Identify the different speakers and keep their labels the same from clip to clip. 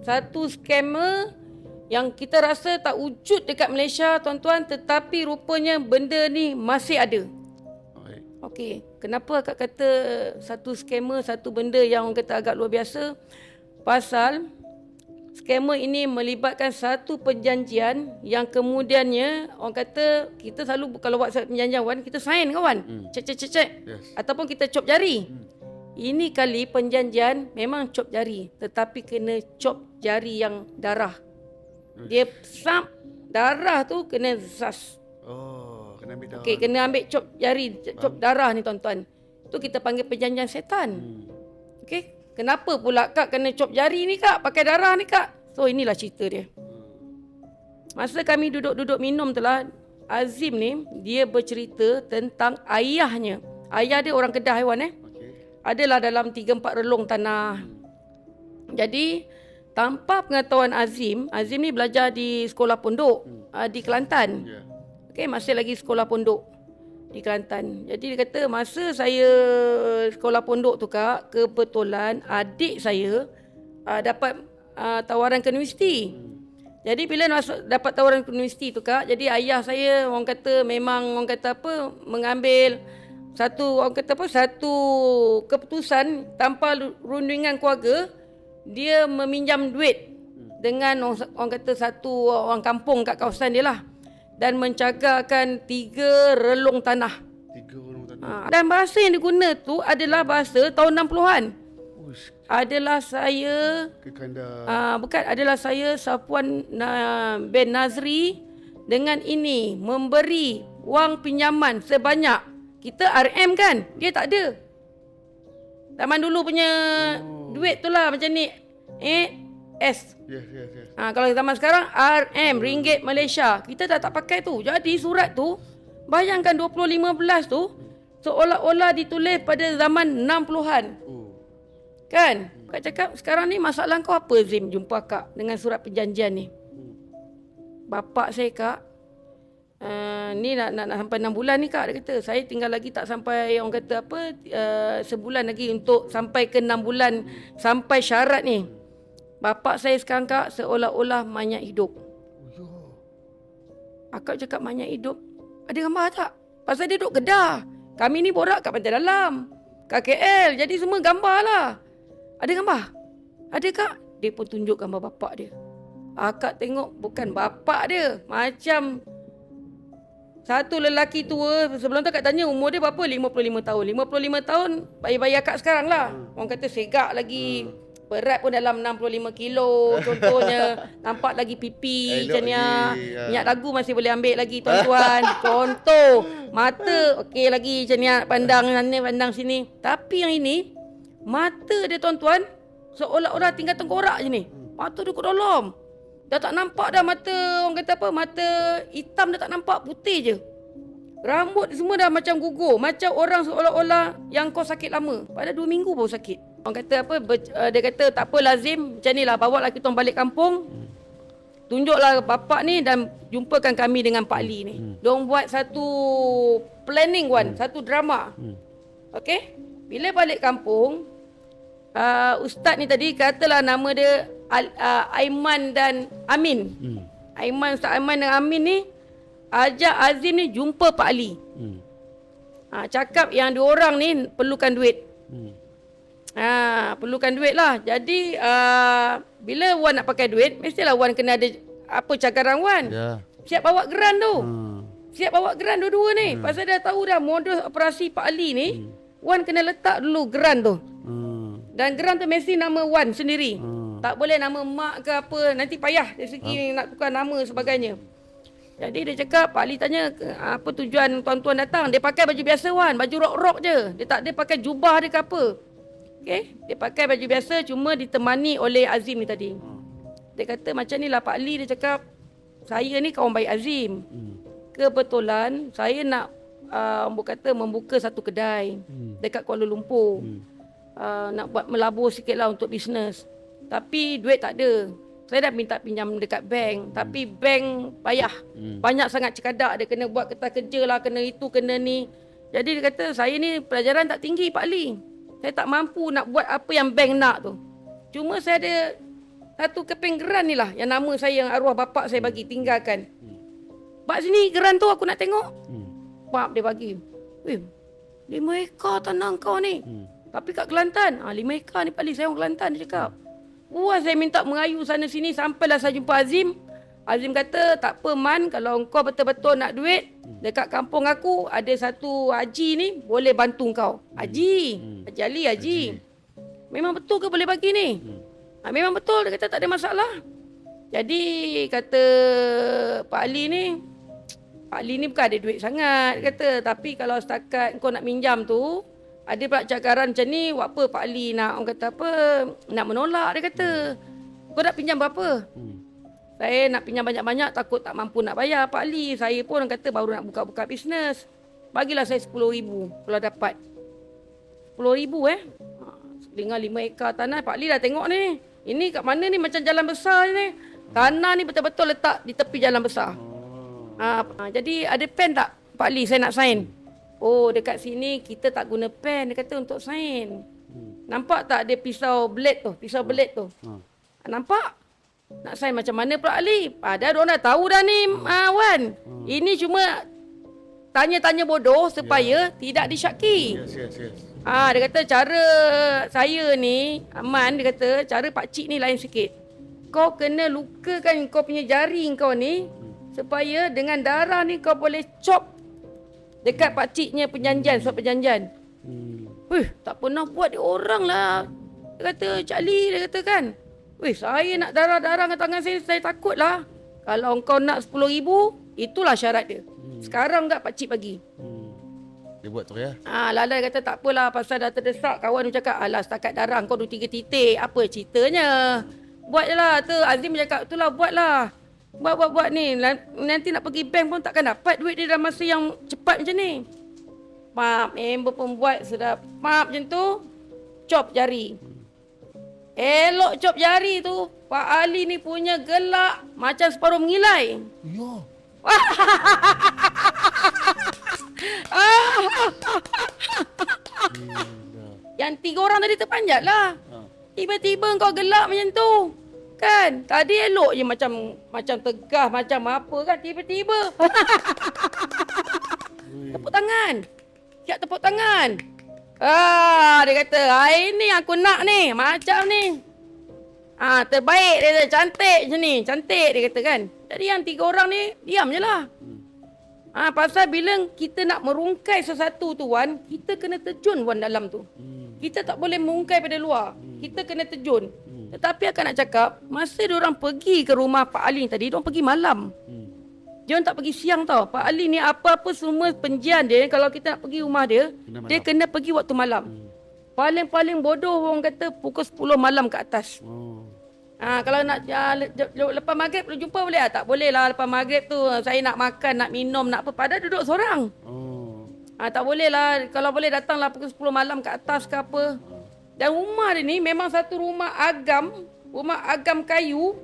Speaker 1: satu scammer yang kita rasa tak wujud dekat Malaysia, tuan-tuan, tetapi rupanya benda ni masih ada. Okey, kenapa akak kata satu scammer, satu benda yang orang kata agak luar biasa? Pasal scammer ini melibatkan satu perjanjian yang kemudiannya orang kata kita selalu kalau buat perjanjian kawan, kita sign kawan. Cek. Yes. Ataupun kita cop jari. Ini kali perjanjian memang cop jari, tetapi kena cop jari yang darah. Dia sap darah tu kena zas.
Speaker 2: Kena ambil darah.
Speaker 1: Okey, kena ambil cop jari, cop darah ni tuan-tuan. Tu kita panggil perjanjian setan. Okey, kenapa pula kak kena cop jari ni kak, pakai darah ni kak? So inilah cerita dia. Masa kami duduk-duduk minum tu lah, Azim ni dia bercerita tentang ayahnya. Ayah dia orang Kedah haiwan adalah dalam 3-4 relung tanah. Jadi tanpa pengetahuan Azim ni belajar di sekolah pondok di Kelantan. Okey, masih lagi sekolah pondok di Kelantan. Jadi dia kata masa saya sekolah pondok tu kak, kebetulan adik saya dapat tawaran ke universiti. Jadi bila dapat tawaran ke universiti tu kak, jadi ayah saya orang kata memang orang kata apa mengambil satu keputusan tanpa rundingan keluarga, dia meminjam duit dengan orang kata satu orang kampung kat kawasan dia lah, dan mencagarkan 3 relung tanah.
Speaker 2: 3 relung tanah.
Speaker 1: Dan bahasa yang diguna tu adalah bahasa tahun 60-an. Adalah saya adalah saya Safwan bin Nazri dengan ini memberi wang pinjaman sebanyak, kita RM kan, dia tak ada. Zaman dulu punya duit tu lah macam ni. S.
Speaker 2: Yes.
Speaker 1: Kalau zaman sekarang RM, ringgit Malaysia. Kita dah tak pakai tu. Jadi surat tu, bayangkan 2015 tu seolah-olah ditulis pada zaman 60-an. Kan? Kak cakap sekarang ni masalah kau apa Zim jumpa kak dengan surat perjanjian ni? Bapak saya kak, ni nak sampai 6 bulan ni kak, dia kata saya tinggal lagi tak sampai orang kata apa sebulan lagi untuk sampai ke 6 bulan sampai syarat ni. Bapak saya sekarang kak seolah-olah mayat hidup. Akak cakap mayat hidup, ada gambar tak? Pasal dia duduk Kedah, kami ni borak kat Pantai Dalam, kat KL, jadi semua gambar lah. Ada gambar? Ada kak? Dia pun tunjuk gambar bapak dia. Akak tengok bukan bapak dia, macam satu lelaki tua. Sebelum tu akak tanya umur dia berapa? 55 tahun. 55 tahun bayi-bayi akak sekarang lah. Orang kata segak lagi. Berat pun dalam 65 kilo contohnya. Nampak lagi pipi macam ni. Minyak dagu masih boleh ambil lagi tuan-tuan. Contoh. Mata okey lagi macam ni. Pandang sana, pandang sini. Tapi yang ini, mata dia tuan-tuan seolah-olah tinggal tengkorak je ni. Mata dia ke dalam. Dah tak nampak dah mata, orang kata apa, mata hitam dah tak nampak, putih je. Rambut semua dah macam gugur. Macam orang seolah-olah yang kau sakit lama. Pada 2 minggu baru sakit. Orang kata apa, dia kata tak apa lazim, macam ni lah, bawa lah kita balik kampung. Tunjuklah bapak ni dan jumpakan kami dengan Pak Ali ni. Diorang buat satu planning satu drama. Okey? Bila balik kampung, ustaz ni tadi katalah nama dia Aiman dan Amin. Ustaz Aiman dan Amin ni ajak Azim ni jumpa Pak Ali. Cakap yang diorang ni perlukan duit. Perlukan duit lah. Jadi bila Wan nak pakai duit, mestilah Wan kena ada apa cakaran Wan. Siap bawa geran tu. Siap bawa geran dua-dua ni. Pasal dah tahu dah modus operasi Pak Ali ni. Wan kena letak dulu geran tu. Dan geran tu mesti nama Wan sendiri. Tak boleh nama mak ke apa. Nanti payah dari segi nak tukar nama sebagainya. Jadi dia cakap, Pak Ali tanya apa tujuan tuan-tuan datang. Dia pakai baju biasa Wan, baju rok-rok je. Dia tak ada pakai jubah dia ke apa. Okey, dia pakai baju biasa cuma ditemani oleh Azim ni tadi. Dia kata macam ni lah Pak Ali, dia cakap saya ni kawan baik Azim. Kebetulan saya nak membuka satu kedai dekat Kuala Lumpur. Nak buat melabur sikit lah untuk bisnes. Tapi duit tak ada. Saya dah minta pinjam dekat bank. Tapi bank payah. Banyak sangat cekadak. Dia kena buat kerja lah. Kena itu, kena ni. Jadi dia kata, saya ni pelajaran tak tinggi Pak Ali. Saya tak mampu nak buat apa yang bank nak tu. Cuma saya ada satu keping geran ni lah yang nama saya, yang arwah bapak saya bagi tinggalkan. Bak sini geran tu aku nak tengok. Pak dia bagi. Weh, 5 ekar tanah kau ni. Tapi kat Kelantan. 5 ekar ni Pak Ali, saya orang Kelantan, dia cakap. Buat saya minta mengayu sana sini sampailah saya jumpa Azim. Azim kata, tak apa Man, kalau kau betul-betul nak duit, dekat kampung aku ada satu haji ni boleh bantu kau. Haji. Haji Ali, Haji. Memang betul ke boleh bagi ni? Memang betul, dia kata tak ada masalah. Jadi kata Pak Ali ni bukan ada duit sangat, dia kata. Tapi kalau setakat kau nak minjam tu, ada pula cakaran macam ni, buat apa Pak Ali nak, orang kata apa, nak menolak, dia kata. Kau nak pinjam berapa? Saya nak pinjam banyak-banyak, takut tak mampu nak bayar Pak Ali. Saya pun orang kata baru nak buka-buka bisnes. Bagilah saya 10,000 kalau dapat. 10,000 dengan 5 ekar tanah. Pak Ali dah tengok ni. Ini kat mana ni, macam jalan besar ni. Tanah ni betul-betul letak di tepi jalan besar. Jadi ada pen tak Pak Ali, saya nak sign? Oh, dekat sini kita tak guna pen, dia kata, untuk sign. Nampak tak ada pisau blade tu? Nampak? Nak sign macam mana Pak Ali? Padahal diorang dah tahu dah ni, Wan. Ini cuma tanya-tanya bodoh supaya tidak disyaki.
Speaker 2: Yes.
Speaker 1: Dia kata cara saya ni, Aman, dia kata cara pakcik ni lain sikit. Kau kena lukakan kau punya jari kau ni supaya dengan darah ni kau boleh chop dekat pakciknya perjanjian, surat perjanjian. Tak pernah buat dia orang lah. Dia kata, Cik Ali, dia kata kan. Saya nak darah-darah dengan tangan saya takut lah. Kalau kau nak 10,000, itulah syarat dia. Sekarang tak pakcik bagi.
Speaker 2: Dia buat tu ya.
Speaker 1: Lala kata tak apalah, pasal dah terdesak. Kawan dia cakap, alah setakat darah kau 2-3 titik. Apa ceritanya? Buat je lah. Tu Azim cakap, itulah buatlah. Buat ni. Nanti nak pergi bank pun takkan dapat duit dia dalam masa yang cepat macam ni. Member pun buat sudah. Macam tu, chop jari. Elok chop jari tu, Pak Ali ni punya gelak macam separuh mengilai.
Speaker 2: Ya.
Speaker 1: Yang 3 orang tadi terpanjat lah. Tiba-tiba kau gelak macam tu. Kan? Tadi elok je macam tegas, macam apa kan. Tiba-tiba. Tepuk tangan. Siap tepuk tangan. Dia kata, ini aku nak ni. Macam ni. Terbaik dia kata, cantik macam ni. Cantik dia kata kan. Jadi yang 3 orang ni, diam je lah. Pasal bila kita nak merungkai sesuatu tu Wan, kita kena terjun Wan dalam tu. Kita tak boleh merungkai pada luar. Kita kena terjun. Tetapi akan nak cakap, masa diorang pergi ke rumah Pak Ali tadi, diorang pergi malam. Diorang tak pergi siang tau. Pak Ali ni apa-apa semua penjian dia, kalau kita nak pergi rumah dia, dia kena pergi waktu malam. Paling-paling bodoh orang kata pukul 10 malam ke atas. Kalau nak lepas maghrib boleh jumpa boleh tak? Boleh lah lepas maghrib tu saya nak makan, nak minum, nak apa. Padahal duduk seorang. Tak boleh lah. Kalau boleh datanglah pukul 10 malam ke atas ke apa. Dan rumah dia ni memang satu rumah agam kayu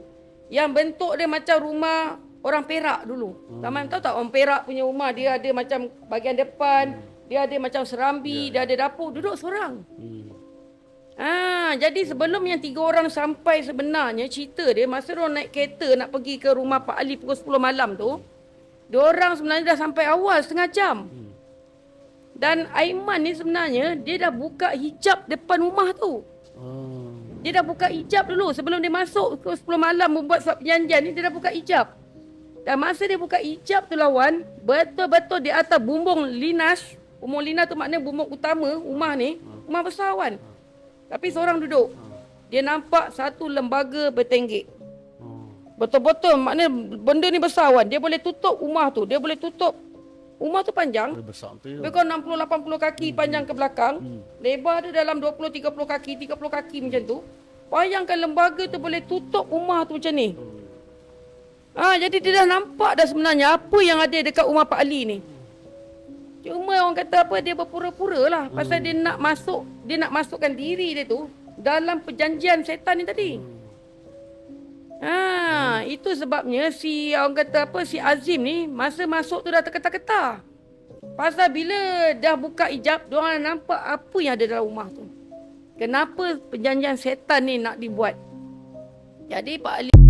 Speaker 1: yang bentuk dia macam rumah orang Perak dulu. Taman tahu tak orang Perak punya rumah, dia ada macam bahagian depan, dia ada macam serambi, dia ada dapur, duduk seorang. Jadi sebelum yang 3 orang sampai sebenarnya cerita dia, masa diorang naik kereta nak pergi ke rumah Pak Ali pukul 10 malam tu, diorang sebenarnya dah sampai awal setengah jam. Dan Aiman ni sebenarnya dia dah buka hijab depan rumah tu. Dia dah buka hijab dulu sebelum dia masuk ke 10 malam membuat surat perjanjian ni, dia dah buka hijab. Dan masa dia buka hijab tu lawan, betul-betul di atas bumbung linas. Bumbung linas tu maknanya bumbung utama rumah ni, rumah besar Wan. Tapi seorang duduk. Dia nampak satu lembaga bertenggek. Betul-betul maknanya benda ni besar Wan. Dia boleh tutup rumah tu. Dia boleh tutup. Rumah tu panjang.
Speaker 2: Besar betul.
Speaker 1: Lebih kurang 60-80 kaki panjang ke belakang. Lebar dia dalam 20-30 kaki, 30 kaki macam tu. Bayangkan lembaga tu boleh tutup rumah tu macam ni. Jadi dia dah nampak dah sebenarnya apa yang ada dekat rumah Pak Ali ni. Cuma orang kata apa, dia berpura-pura lah. Pasal dia nak masukkan diri dia tu dalam perjanjian setan ni tadi. Itu sebabnya si Azim ni masa masuk tu dah terketar-ketar. Pasal bila dah buka hijab, diorang nampak apa yang ada dalam rumah tu. Kenapa perjanjian setan ni nak dibuat? Jadi Pak Ali